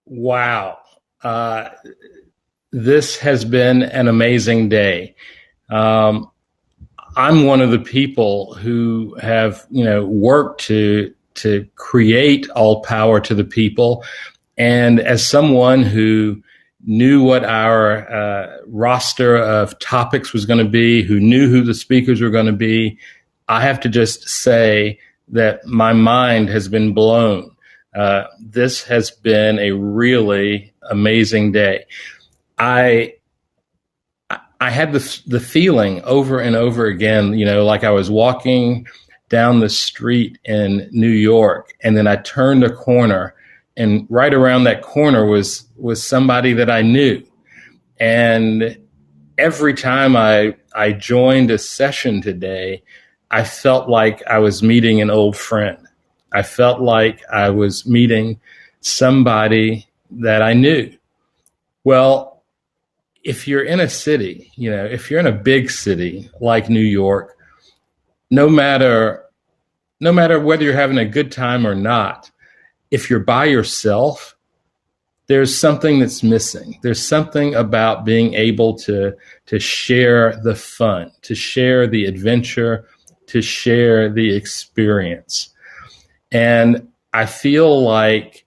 Wow. Uh, this has been an amazing day. Um, I'm one of the people who have, worked to create all power to the people. And as someone who knew what our roster of topics was going to be, who knew who the speakers were going to be, I have to just say that my mind has been blown. This has been a really amazing day. I I had the feeling over and over again, like I was walking down the street in New York, and then I turned a corner, and right around that corner was somebody that I knew. And every time I joined a session today, I felt like I was meeting an old friend. I felt like I was meeting somebody that I knew. Well, if you're in a city, if you're in a big city like New York, no matter whether you're having a good time or not, if you're by yourself, there's something that's missing. There's something about being able to share the fun, to share the adventure, to share the experience. And I feel like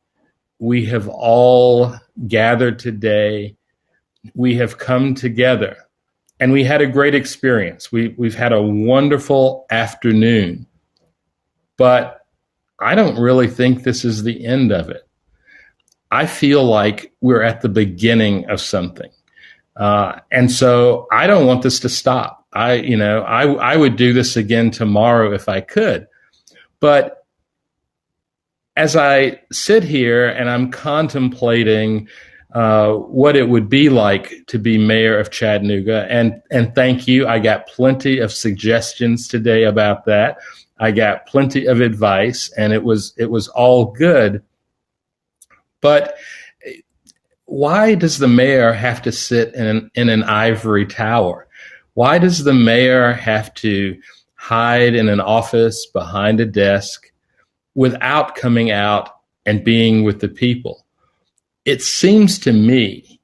we have all gathered today. We have come together and we had a great experience. We've had a wonderful afternoon, but I don't really think this is the end of it. I feel like we're at the beginning of something. And so I don't want this to stop. I would do this again tomorrow if I could. But as I sit here and I'm contemplating what it would be like to be mayor of Chattanooga, and thank you. I got plenty of suggestions today about that. I got plenty of advice, and it was all good. But why does the mayor have to sit in an ivory tower? Why does the mayor have to hide in an office behind a desk without coming out and being with the people? It seems to me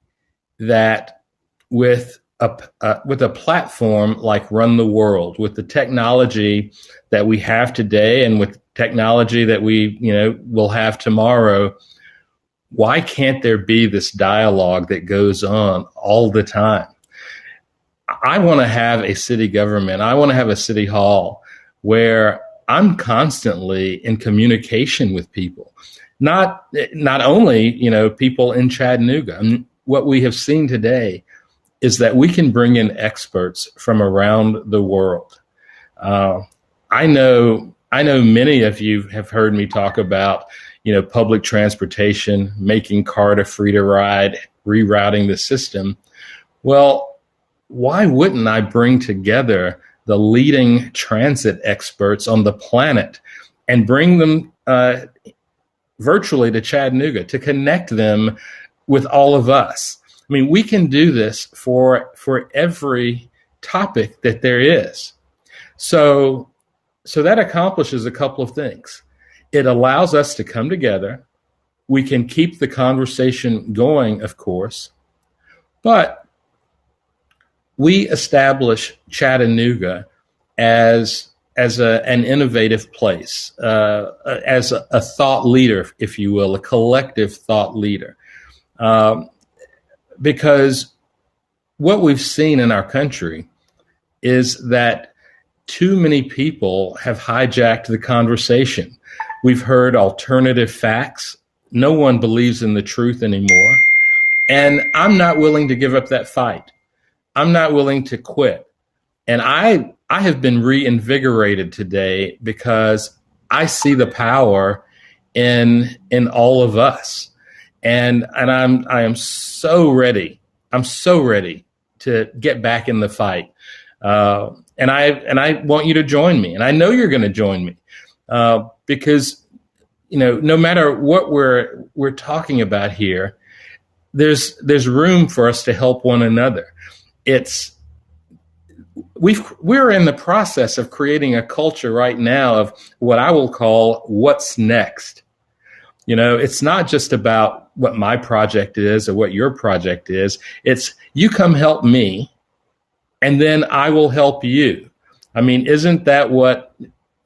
that with a platform like Run the World, with the technology that we have today, and with technology that we will have tomorrow, why can't there be this dialogue that goes on all the time? I want to have a city government. I want to have a city hall where I'm constantly in communication with people, not only, people in Chattanooga. And what we have seen today is that we can bring in experts from around the world. I know many of you have heard me talk about, public transportation, making CART a free to ride, rerouting the system. Well, why wouldn't I bring together the leading transit experts on the planet and bring them virtually to Chattanooga to connect them with all of us? I mean, we can do this for every topic that there is. So that accomplishes a couple of things. It allows us to come together. We can keep the conversation going, of course, but we establish Chattanooga as an innovative place, as a thought leader, if you will, a collective thought leader. Because what we've seen in our country is that too many people have hijacked the conversation. We've heard alternative facts. No one believes in the truth anymore. And I'm not willing to give up that fight. I'm not willing to quit. And I have been reinvigorated today because I see the power in all of us. And I am so ready. I'm so ready to get back in the fight. And I want you to join me. And I know you're going to join me. Because, no matter what we're talking about here, there's room for us to help one another. We're in the process of creating a culture right now of what I will call what's next. It's not just about what my project is or what your project is. It's you come help me, and then I will help you. I mean, isn't that what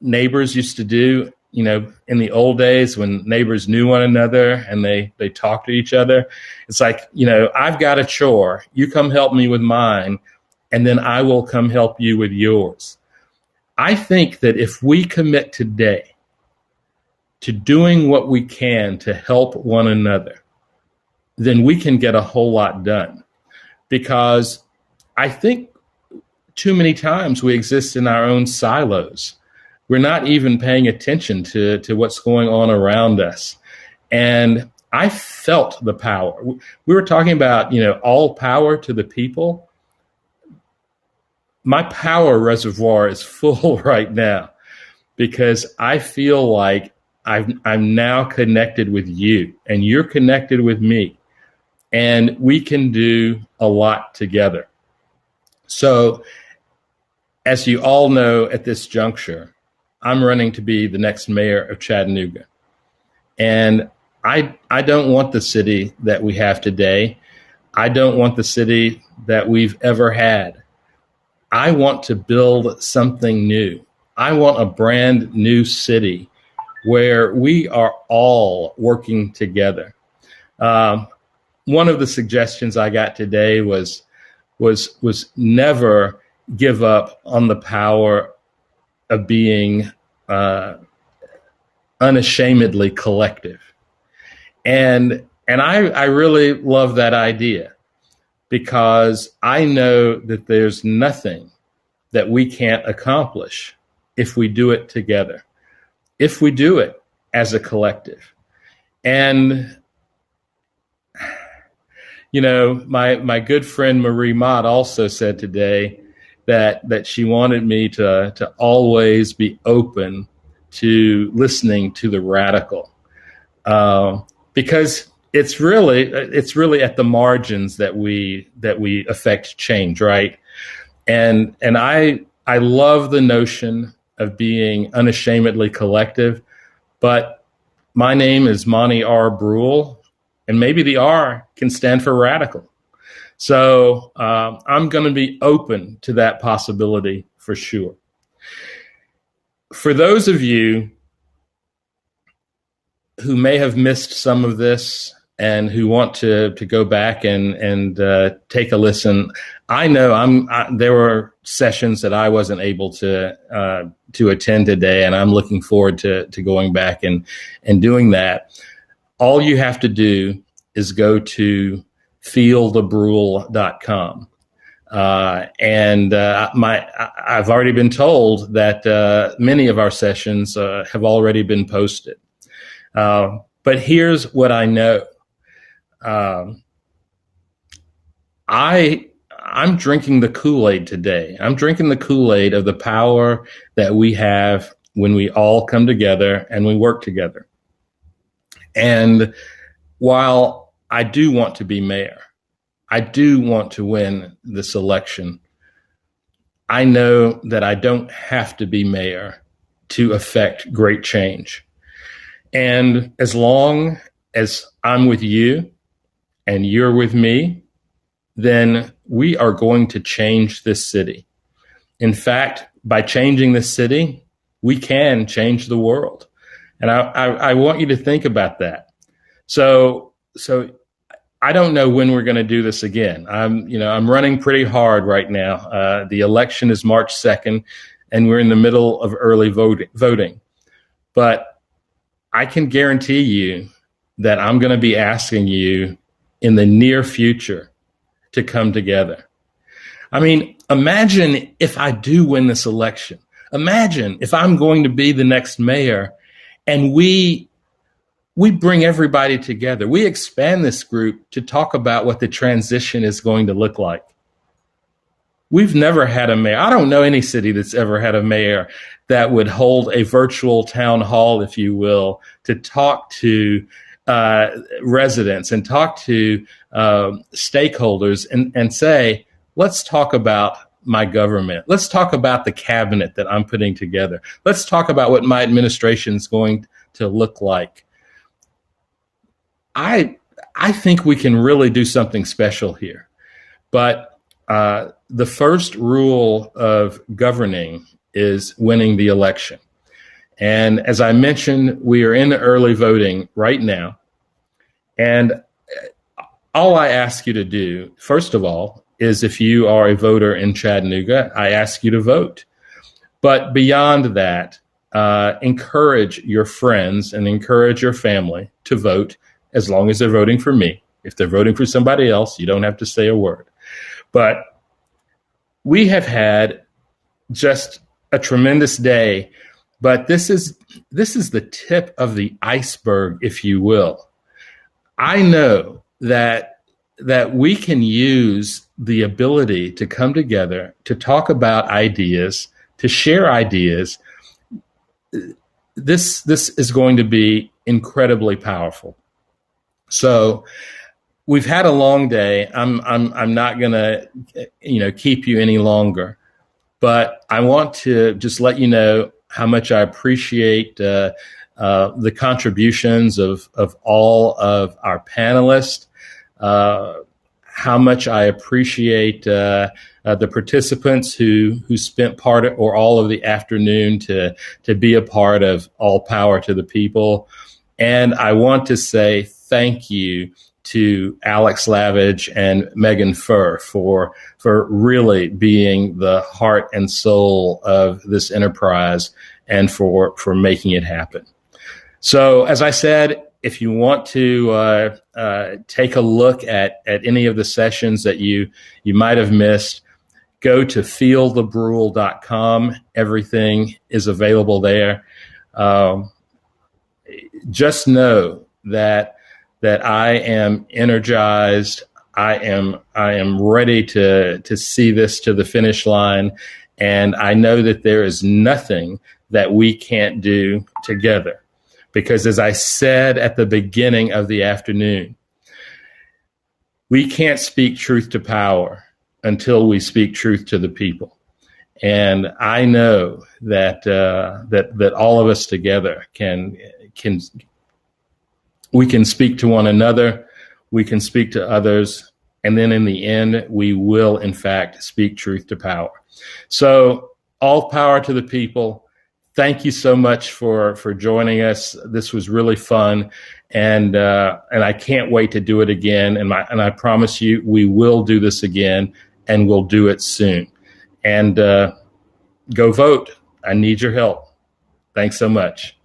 neighbors used to do, in the old days when neighbors knew one another and they talked to each other? It's like, I've got a chore. You come help me with mine, and then I will come help you with yours. I think that if we commit today to doing what we can to help one another, then we can get a whole lot done. Because I think too many times we exist in our own silos. We're not even paying attention to what's going on around us. And I felt the power. We were talking about, all power to the people. My power reservoir is full right now because I feel like I'm now connected with you and you're connected with me, and we can do a lot together. So as you all know, at this juncture, I'm running to be the next mayor of Chattanooga. And I don't want the city that we have today. I don't want the city that we've ever had. I want to build something new. I want a brand new city where we are all working together. One of the suggestions I got today was never give up on the power of being unashamedly collective. And I really love that idea, because I know that there's nothing that we can't accomplish if we do it together, if we do it as a collective. And, my good friend Marie Mott also said today that she wanted me to always be open to listening to the radical, because it's really at the margins that we affect change, right? And I love the notion of being unashamedly collective, but my name is Monty R. Bruell, and maybe the R can stand for radical. So I'm going to be open to that possibility for sure. For those of you who may have missed some of this and who want to go back and take a listen, I know there were sessions that I wasn't able to attend today, and I'm looking forward to going back and doing that. All you have to do is go to feelthebruel.com. I've already been told that many of our sessions have already been posted. But here's what I know. I'm drinking the Kool-Aid today. I'm drinking the Kool-Aid of the power that we have when we all come together and we work together. And while I do want to be mayor, I do want to win this election, I know that I don't have to be mayor to affect great change. And as long as I'm with you and you're with me, then we are going to change this city. In fact, by changing this city, we can change the world. And I want you to think about that. So I don't know when we're going to do this again. I'm running pretty hard right now. The election is March 2nd, and we're in the middle of early voting. But I can guarantee you that I'm going to be asking you in the near future to come together. I mean, imagine if I do win this election. Imagine if I'm going to be the next mayor and we bring everybody together. We expand this group to talk about what the transition is going to look like. We've never had a mayor. I don't know any city that's ever had a mayor that would hold a virtual town hall, if you will, to talk to residents and talk to stakeholders and say, let's talk about my government. Let's talk about the cabinet that I'm putting together. Let's talk about what my administration is going to look like. I I think we can really do something special here. But the first rule of governing is winning the election. And as I mentioned, we are in the early voting right now. And all I ask you to do, first of all, is if you are a voter in Chattanooga, I ask you to vote. But beyond that, encourage your friends and encourage your family to vote as long as they're voting for me. If they're voting for somebody else, you don't have to say a word. But we have had just a tremendous day, but this is the tip of the iceberg, if you will. I know that we can use the ability to come together, to talk about ideas, to share ideas. This is going to be incredibly powerful. So we've had a long day. I'm not going to keep you any longer, but I want to just let you know how much I appreciate the contributions of all of our panelists. How much I appreciate the participants who spent part of, or all of the afternoon to be a part of All Power to the People. And I want to say thank you to Alex Lavage and Megan Furr for really being the heart and soul of this enterprise and for making it happen. So, as I said, if you want to take a look at any of the sessions that you might have missed, go to feelthebruel.com. Everything is available there. Just know that I am energized. I am ready to see this to the finish line, and I know that there is nothing that we can't do together. Because as I said at the beginning of the afternoon, we can't speak truth to power until we speak truth to the people. And I know that all of us together we can speak to one another, we can speak to others, and then in the end, we will in fact speak truth to power. So all power to the people. Thank you so much for joining us. This was really fun, and I can't wait to do it again. And I promise you, we will do this again, and we'll do it soon. And go vote. I need your help. Thanks so much.